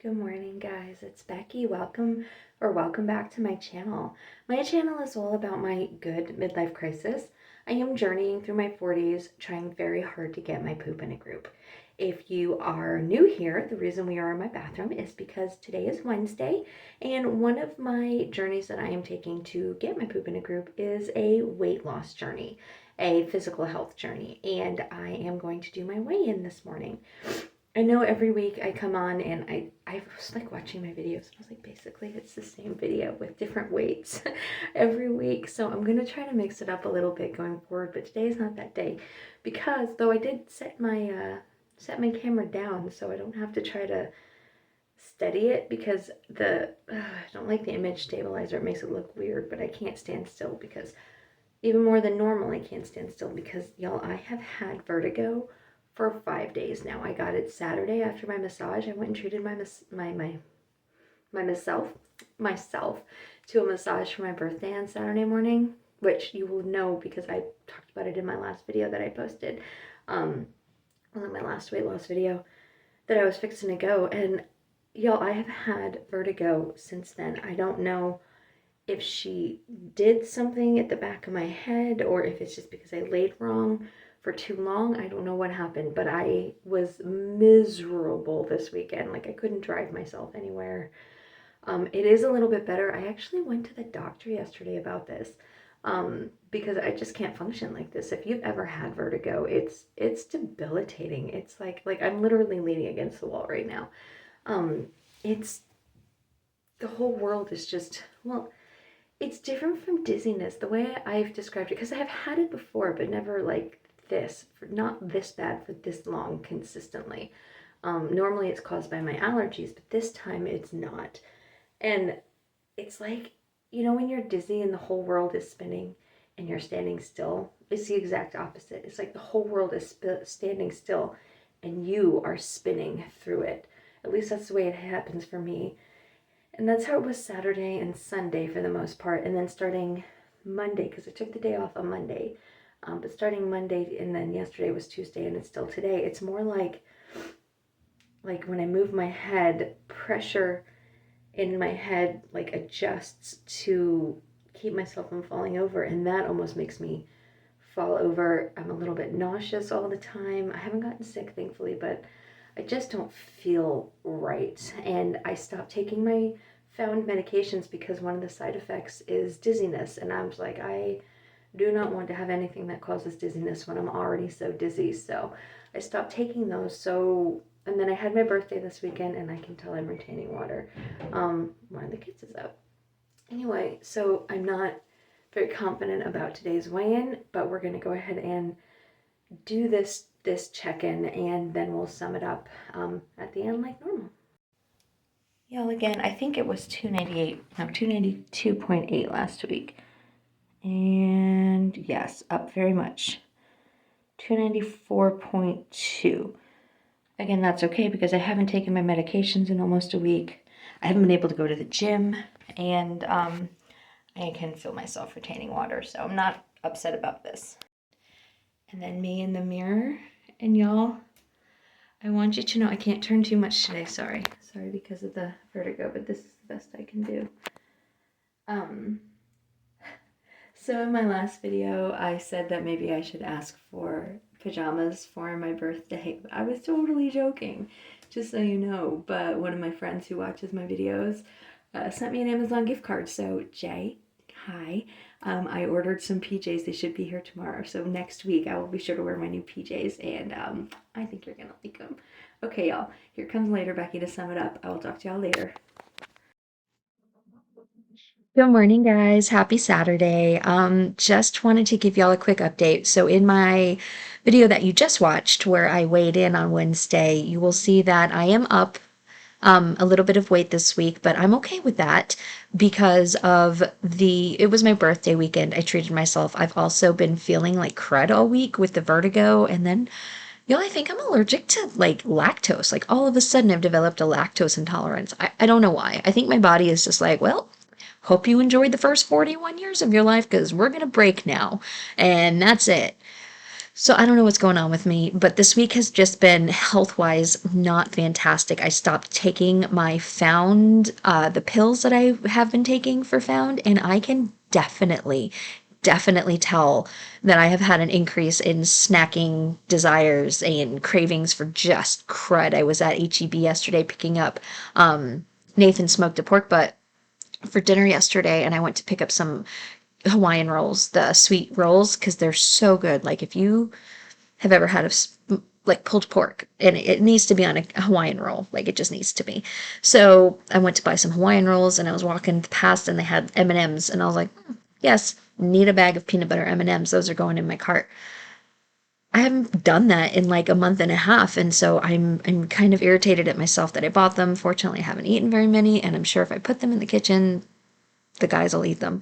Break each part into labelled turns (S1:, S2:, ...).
S1: Good morning, guys. It's Becky. Welcome back to my channel. My channel is all about my good midlife crisis. I am journeying through my 40s, trying very hard to get my poop in a group. If you are new here, the reason we are in my bathroom is because today is Wednesday, and one of my journeys that I am taking to get my poop in a group is a weight loss journey, a physical health journey, and I am going to do my weigh-in this morning. I know every week I come on and I was like watching my videos. I was like, basically it's the same video with different weights every week. So I'm going to try to mix it up a little bit going forward, but today is not that day because though I did set my camera down so I don't have to try to steady it because I don't like the image stabilizer. It makes it look weird, but I can't stand still because even more than normal I can't stand still because y'all, I have had vertigo for 5 days now. I got it Saturday after my massage. I went and treated myself to a massage for my birthday on Saturday morning, which you will know because I talked about it in my last video that I posted. My last weight loss video that I was fixing to go. And y'all, I have had vertigo since then. I don't know if she did something at the back of my head or if it's just because I laid wrong for too long. I don't know what happened, but I was miserable this weekend. Like I couldn't drive myself anywhere. It is a little bit better. I actually went to the doctor yesterday about this because I just can't function like this. If you've ever had vertigo, it's debilitating. It's like I'm literally leaning against the wall right now. It's the whole world is just, well, it's different from dizziness. The way I've described it, because I have had it before, but never like this, not this bad for this long consistently. Normally it's caused by my allergies, but this time it's not. And it's like, you know, when you're dizzy and the whole world is spinning and you're standing still, it's the exact opposite. It's like the whole world is standing still and you are spinning through it. At least that's the way it happens for me. And that's how it was Saturday and Sunday for the most part. And then starting Monday, because I took the day off on Monday, but starting Monday and then yesterday was Tuesday and it's still today. It's more like when I move my head, pressure in my head like adjusts to keep myself from falling over, and that almost makes me fall over. I'm a little bit nauseous all the time. I haven't gotten sick, thankfully, but I just don't feel right. And I stopped taking my found medications because one of the side effects is dizziness, and I was like, I do not want to have anything that causes dizziness when I'm already so dizzy. So I stopped taking those. And then I had my birthday this weekend, and I can tell I'm retaining water. One of the kids is out. Anyway, so I'm not very confident about today's weigh-in, but we're going to go ahead and do this check-in, and then we'll sum it up at the end like normal. Y'all, again, I think it was 292.8 last week. And yes, up very much. 294.2. Again, that's okay because I haven't taken my medications in almost a week. I haven't been able to go to the gym, and I can feel myself retaining water, so I'm not upset about this. And then me in the mirror, and y'all, I want you to know I can't turn too much today, sorry because of the vertigo, but this is the best I can do. So in my last video, I said that maybe I should ask for pajamas for my birthday. I was totally joking, just so you know, but one of my friends who watches my videos sent me an Amazon gift card. So Jay, hi, I ordered some PJs. They should be here tomorrow. So next week I will be sure to wear my new PJs, and I think you're gonna like them. Okay, y'all, here comes later Becky to sum it up. I will talk to y'all later. Good morning, guys. Happy Saturday. Just wanted to give y'all a quick update. So in my video that you just watched, where I weighed in on Wednesday, you will see that I am up a little bit of weight this week, but I'm okay with that because it was my birthday weekend. I treated myself. I've also been feeling like crud all week with the vertigo, and then I think I'm allergic to like lactose. Like all of a sudden I've developed a lactose intolerance. I don't know why. I think my body is just like, well, hope you enjoyed the first 41 years of your life because we're going to break now. And that's it.
S2: So I don't know what's going on with me, but this week has just been health-wise not fantastic. I stopped taking my Found, the pills that I have been taking for Found, and I can definitely tell that I have had an increase in snacking desires and cravings for just crud. I was at HEB yesterday picking up Nathan smoked a pork butt for dinner yesterday, and I went to pick up some Hawaiian rolls, the sweet rolls, because they're so good. Like if you have ever had like pulled pork and it needs to be on a Hawaiian roll, like it just needs to be. So I went to buy some Hawaiian rolls and I was walking past and they had M&Ms and I was like, yes, need a bag of peanut butter M&Ms. Those are going in my cart. I haven't done that in like a month and a half, and so I'm kind of irritated at myself that I bought them. Fortunately, I haven't eaten very many, and I'm sure if I put them in the kitchen, the guys will eat them.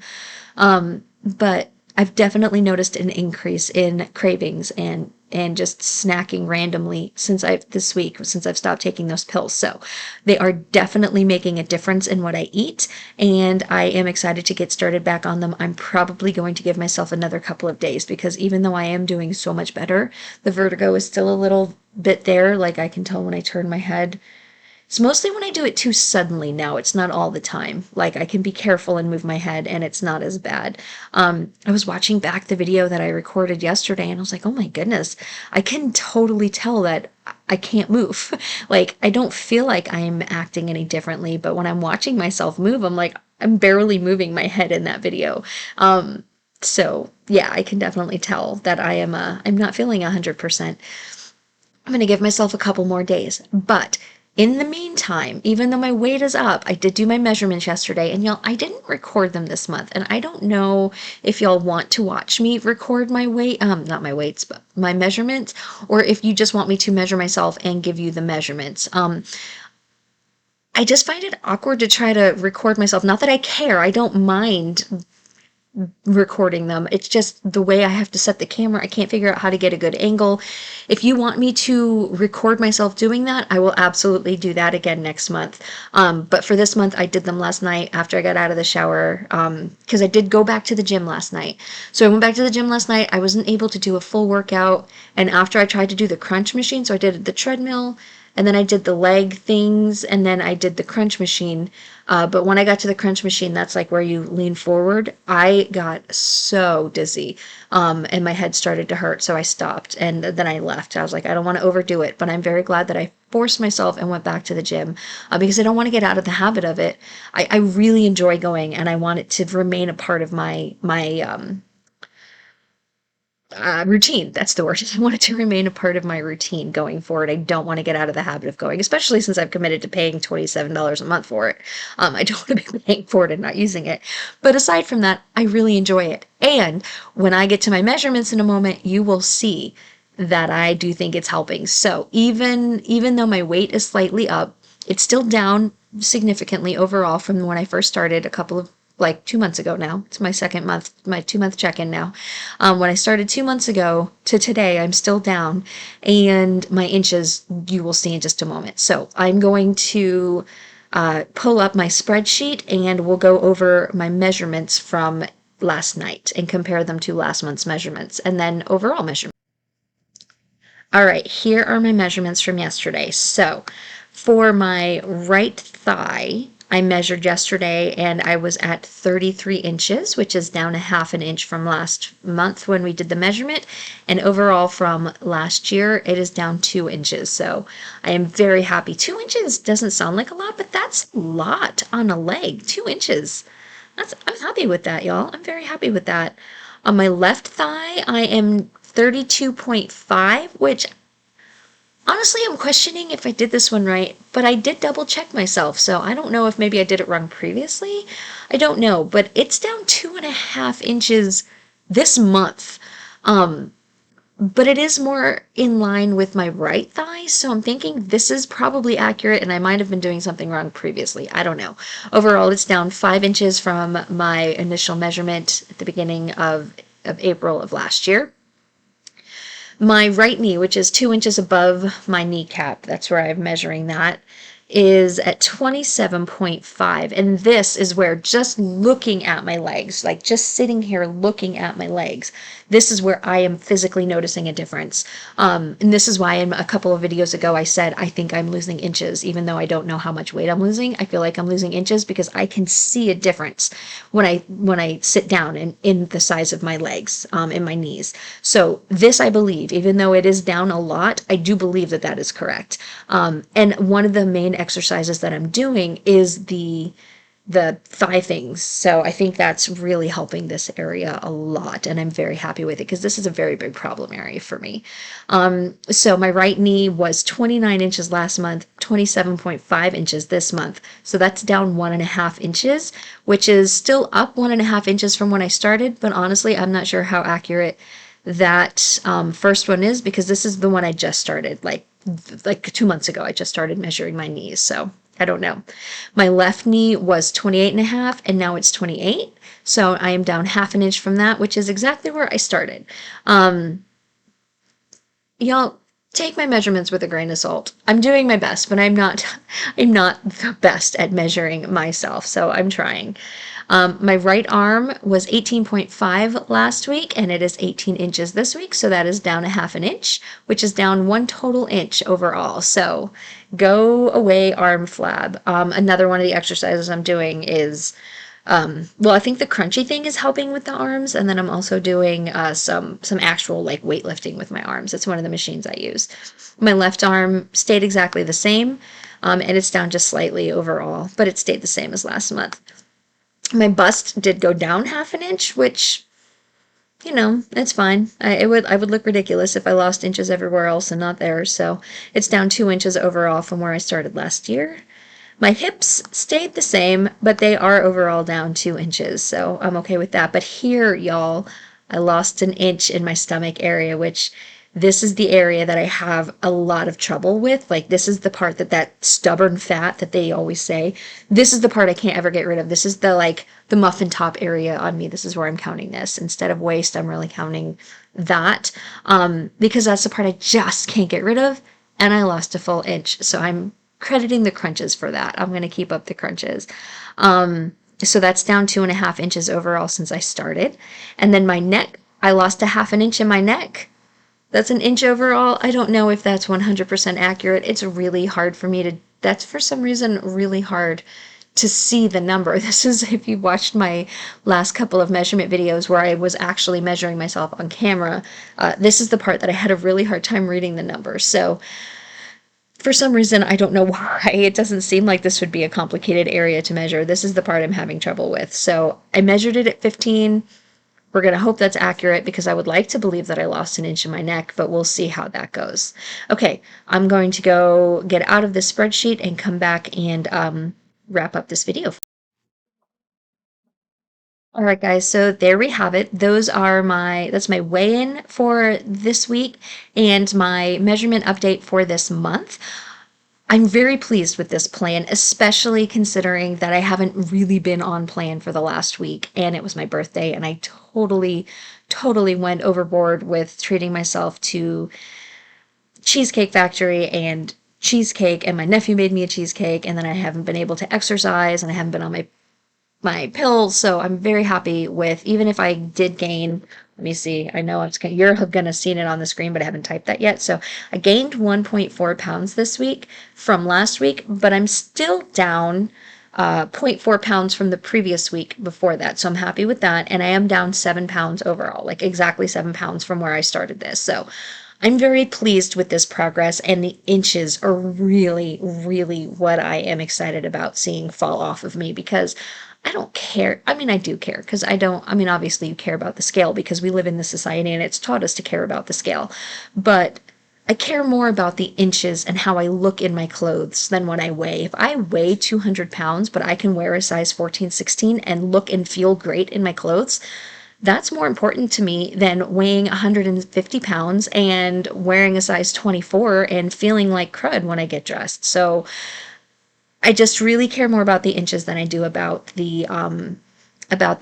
S2: But I've definitely noticed an increase in cravings and just snacking randomly this week since I've stopped taking those pills. So they are definitely making a difference in what I eat, and I am excited to get started back on them. I'm probably going to give myself another couple of days because even though I am doing so much better, the vertigo is still a little bit there. Like I can tell when I turn my head. It's mostly when I do it too suddenly now. It's not all the time. Like I can be careful and move my head and it's not as bad. I was watching back the video that I recorded yesterday and I was like, oh my goodness, I can totally tell that I can't move. Like I don't feel like I'm acting any differently, but when I'm watching myself move, I'm like, I'm barely moving my head in that video. So yeah, I can definitely tell that I'm not feeling 100%. I'm going to give myself a couple more days. But in the meantime, even though my weight is up, I did do my measurements yesterday, and y'all, I didn't record them this month. And I don't know if y'all want to watch me record my weight, not my weights, but my measurements, or if you just want me to measure myself and give you the measurements. I just find it awkward to try to record myself. Not that I care, I don't mind recording them. It's just the way I have to set the camera. I can't figure out how to get a good angle. If you want me to record myself doing that, I will absolutely do that again next month. But for this month, I did them last night after I got out of the shower because I did go back to the gym last night. So I went back to the gym last night. I wasn't able to do a full workout. And after I tried to do the crunch machine, so I did the treadmill, and then I did the leg things, and then I did the crunch machine. But when I got to the crunch machine, that's like where you lean forward. I got so dizzy, and my head started to hurt, so I stopped, and then I left. I was like, I don't want to overdo it, but I'm very glad that I forced myself and went back to the gym because I don't want to get out of the habit of it. I really enjoy going, and I want it to remain a part of my routine. That's the word. I want it to remain a part of my routine going forward. I don't want to get out of the habit of going, especially since I've committed to paying $27 a month for it. I don't want to be paying for it and not using it. But aside from that, I really enjoy it. And when I get to my measurements in a moment, you will see that I do think it's helping. So even though my weight is slightly up, it's still down significantly overall from when I first started a couple of like 2 months ago now. It's my second month, my 2 month check-in now. When I started 2 months ago to today, I'm still down, and my inches you will see in just a moment. So I'm going to pull up my spreadsheet and we'll go over my measurements from last night and compare them to last month's measurements and then overall measurements. All right, here are my measurements from yesterday. So for my right thigh, I measured yesterday and I was at 33 inches, which is down a half an inch from last month when we did the measurement. And overall from last year, it is down 2 inches. So I am very happy. 2 inches doesn't sound like a lot, but that's a lot on a leg. 2 inches. I'm happy with that, y'all. I'm very happy with that. On my left thigh, I am 32.5, which honestly, I'm questioning if I did this one right, but I did double check myself, so I don't know if maybe I did it wrong previously. I don't know, but it's down 2.5 inches this month. But it is more in line with my right thigh, so I'm thinking this is probably accurate and I might have been doing something wrong previously. I don't know. Overall, it's down 5 inches from my initial measurement at the beginning of April of last year. My right knee, which is 2 inches above my kneecap, that's where I'm measuring that, is at 27.5. And this is where, just looking at my legs, like just sitting here looking at my legs, this is where I am physically noticing a difference. And this is why in a couple of videos ago, I said, I think I'm losing inches, even though I don't know how much weight I'm losing. I feel like I'm losing inches because I can see a difference when I sit down and in the size of my legs, in my knees. So this, I believe, even though it is down a lot, I do believe that that is correct. And one of the main exercises that I'm doing is the thigh things. So I think that's really helping this area a lot, and I'm very happy with it because this is a very big problem area for me. So my right knee was 29 inches last month, 27.5 inches this month. So that's down 1.5 inches, which is still up 1.5 inches from when I started. But honestly, I'm not sure how accurate that first one is, because this is the one I just started, like 2 months ago. I just started measuring my knees, so I don't know. My left knee was 28.5, and now it's 28. So I am down 1/2 inch from that, which is exactly where I started. Y'all, take my measurements with a grain of salt. I'm doing my best, but I'm not the best at measuring myself, so I'm trying. My right arm was 18.5 last week, and it is 18 inches this week, so that is down 1/2 inch, which is down 1 total inch overall. So go away, arm flab. Another one of the exercises I'm doing is, well, I think the crunchy thing is helping with the arms, and then I'm also doing some actual like weightlifting with my arms. It's one of the machines I use. My left arm stayed exactly the same, and it's down just slightly overall, but it stayed the same as last month. My bust did go down 1/2 inch, which, it's fine. I would look ridiculous if I lost inches everywhere else and not there. So it's down 2 inches overall from where I started last year. My hips stayed the same, but they are overall down 2 inches, so I'm okay with that. But here, y'all, I lost an inch in my stomach area, which this is the area that I have a lot of trouble with. Like, this is the part that stubborn fat that they always say. This is the part I can't ever get rid of. This is the muffin top area on me. This is where I'm counting this. Instead of waist, I'm really counting that, because that's the part I just can't get rid of, and I lost a full inch. So I'm crediting the crunches for that. I'm going to keep up the crunches. So that's down 2.5 inches overall since I started. And then my neck, I lost 1/2 inch in my neck. That's an inch overall. I don't know if that's 100% accurate. It's really hard for me to, that's for some reason really hard to see the number. This is, if you watched my last couple of measurement videos where I was actually measuring myself on camera, this is the part that I had a really hard time reading the numbers. So for some reason, I don't know why, it doesn't seem like this would be a complicated area to measure. This is the part I'm having trouble with. So I measured it at 15. We're going to hope that's accurate, because I would like to believe that I lost an inch in my neck, but we'll see how that goes. Okay, I'm going to go get out of this spreadsheet and come back and wrap up this video. All right, guys, so there we have it. That's my weigh-in for this week and my measurement update for this month. I'm very pleased with this plan, especially considering that I haven't really been on plan for the last week, and it was my birthday, and I totally went overboard with treating myself to Cheesecake Factory and cheesecake, and my nephew made me a cheesecake, and then I haven't been able to exercise, and I haven't been on my pills. So I'm very happy with, even if I did gain, let me see, I know you're gonna see it on the screen, but I haven't typed that yet. So I gained 1.4 pounds this week from last week, but I'm still down 0.4 pounds from the previous week before that. So I'm happy with that. And I am down 7 pounds overall, like exactly 7 pounds from where I started this. So I'm very pleased with this progress, and the inches are really what I am excited about seeing fall off of me, because I don't care. I mean, I do care, because obviously you care about the scale because we live in this society and it's taught us to care about the scale. But I care more about the inches and how I look in my clothes than what I weigh. If I weigh 200 pounds, but I can wear a size 14, 16 and look and feel great in my clothes, that's more important to me than weighing 150 pounds and wearing a size 24 and feeling like crud when I get dressed. So I just really care more about the inches than I do about the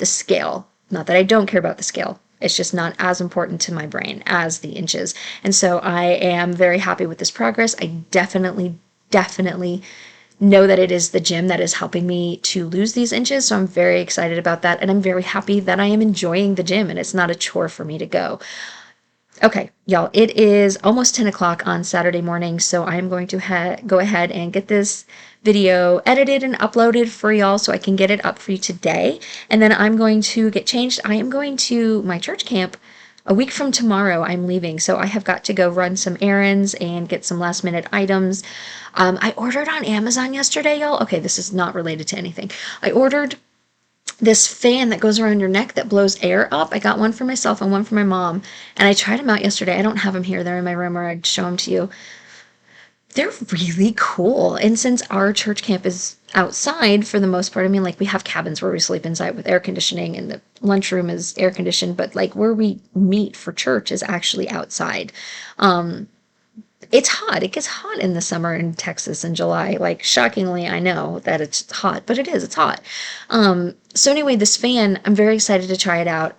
S2: scale. Not that I don't care about the scale. It's just not as important to my brain as the inches. And so I am very happy with this progress. I definitely know that it is the gym that is helping me to lose these inches. So I'm very excited about that. And I'm very happy that I am enjoying the gym and it's not a chore for me to go. Okay, y'all, it is almost 10 o'clock on Saturday morning, so I'm going to go ahead and get this video edited and uploaded for y'all so I can get it up for you today. And then I'm going to get changed. I am going to my church camp a week from tomorrow. I'm leaving, so I have got to go run some errands and get some last minute items. I ordered on Amazon yesterday, y'all. Okay, this is not related to anything. I ordered this fan that goes around your neck that blows air up. I got one for myself and one for my mom, and I tried them out yesterday. I don't have them here. They're in my room, or I'd show them to you. They're really cool. And since our church camp is outside for the most part, I mean, like, we have cabins where we sleep inside with air conditioning, and the lunchroom is air conditioned, but like where we meet for church is actually outside. It's hot. It gets hot in the summer in Texas in July. Like, shockingly, I know that it's hot, but it is. It's hot. So anyway, this fan, I'm very excited to try it out.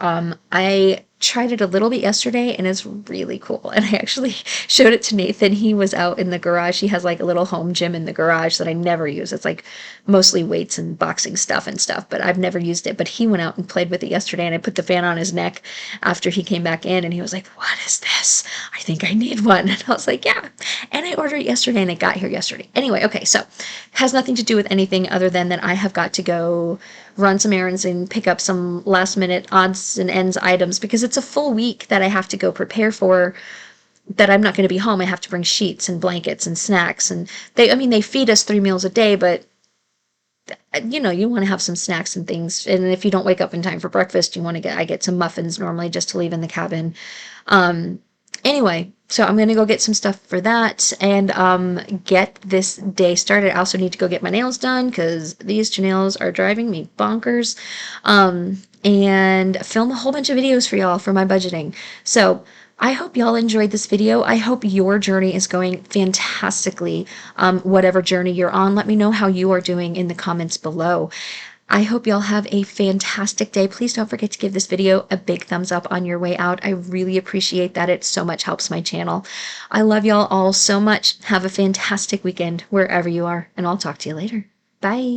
S2: I tried it a little bit yesterday and it's really cool. And I actually showed it to Nathan. He was out in the garage. He has like a little home gym in the garage that I never use. It's like mostly weights and boxing stuff and stuff, but I've never used it. But he went out and played with it yesterday, and I put the fan on his neck after he came back in, and he was like, "What is this? I think I need one." And I was like, "Yeah." And I ordered it yesterday and it got here yesterday. Anyway, okay, so it has nothing to do with anything other than that I have got to go run some errands and pick up some last minute odds and ends items, because it's a full week that I have to go prepare for, that I'm not going to be home. I have to bring sheets and blankets and snacks, and they feed us 3 meals a day, but you want to have some snacks and things. And if you don't wake up in time for breakfast, I get some muffins normally just to leave in the cabin. Anyway, so I'm going to go get some stuff for that and get this day started. I also need to go get my nails done because these nails are driving me bonkers, and film a whole bunch of videos for y'all for my budgeting. So I hope y'all enjoyed this video. I hope your journey is going fantastically, whatever journey you're on. Let me know how you are doing in the comments below. I hope y'all have a fantastic day. Please don't forget to give this video a big thumbs up on your way out. I really appreciate that. It so much helps my channel. I love y'all all so much. Have a fantastic weekend wherever you are, and I'll talk to you later. Bye.